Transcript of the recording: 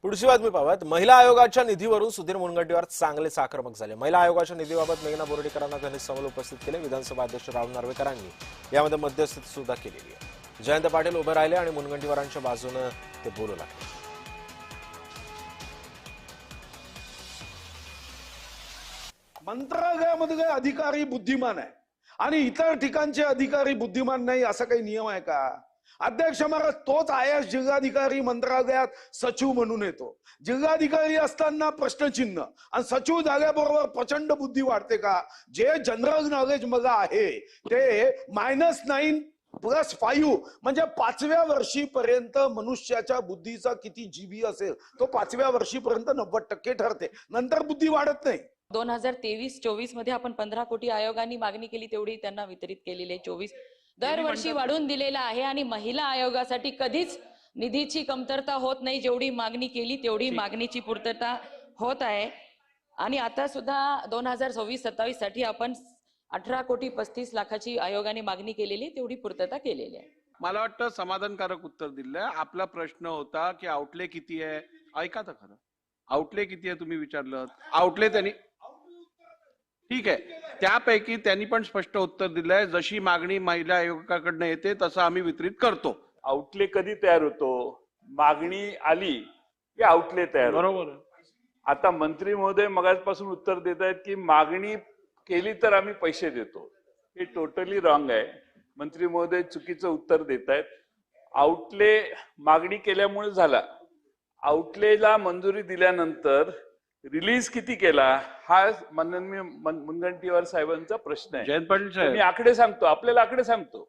पुढची बातमी पाहूयात। महिला आयोगाच्या निधीवरून सुधीर मुनगंटीवार चांगलेच आक्रमक झाले। महिला आयोगाच्या निधीबाबत मेघना बोर्डीकरांना त्यांनी समोर उपस्थित केले। विधानसभा अध्यक्ष राहुल नार्वेकरांनी यामध्ये मध्यस्थी सुद्धा केलेली आहे। जयंत पाटील उभे राहिले आणि मुनगंटीवारांच्या बाजूने ते बोलू लागले। मंत्रालयामध्ये अधिकारी बुद्धिमान आहे आणि इतर ठिकाणचे अधिकारी बुद्धिमान नाही असा काही नियम आहे का? अध्यक्ष महाराज, तोच आयएस जिल्हाधिकारी मंत्रालयात सचिव म्हणून येतो। जिल्हाधिकारी असताना प्रश्नचिन्ह आणि सचिव झाल्याबरोबर प्रचंड बुद्धी वाढते का? जे जनरल नॉलेज मला आहे ते -9+5 म्हणजे 5व्या वर्षीपर्यंत मनुष्याच्या बुद्धीचा किती जीबी असेल तो 5व्या वर्षीपर्यंत 90% ठरते, नंतर बुद्धी वाढत नाही। 2023-24 मध्ये आपण 15 कोटी आयोगांनी मागणी केली तेवढी त्यांना वितरित केलेली आहे। 24 दरवर्षी वाढून दिलेला आहे आणि महिला आयोगासाठी कधीच निधीची कमतरता होत नाही। जेवढी मागणी केली तेवढी मागणीची पूर्तता होत आहे आणि आता सुद्धा 2026-27 साठी आपण 18,35,00,000ची आयोगाने मागणी केलेली तेवढी पूर्तता केलेली आहे। मला वाटतं समाधानकारक उत्तर दिलंय। आपला प्रश्न होता की आउटले किती आहे, ऐका तर खरं, आउटले किती आहे तुम्ही विचारलं। आउटले त्यांनी ठीक आहे, त्यापैकी त्यांनी पण स्पष्ट उत्तर दिलंय, जशी मागणी महिला आयोगाकडनं येते तसं आम्ही वितरित करतो। आउटले कधी तयार होतो? मागणी आली की आउटले तयार होतो। बरोबर। आता मंत्री महोदय मगाचपासून उत्तर देत आहेत की मागणी केली तर आम्ही पैसे देतो, हे टोटली रॉंग आहे। मंत्री महोदय चुकीचं उत्तर देत आहेत। आउटले मागणी केल्यामुळे झाला, आउटलेला मंजुरी दिल्यानंतर रिलीज किती केला हा माननीय मुनगंटीवार साहेबांचा प्रश्न आहे। जयंत पाटील साहेब, मी आकडे सांगतो, आपल्याला आकडे सांगतो।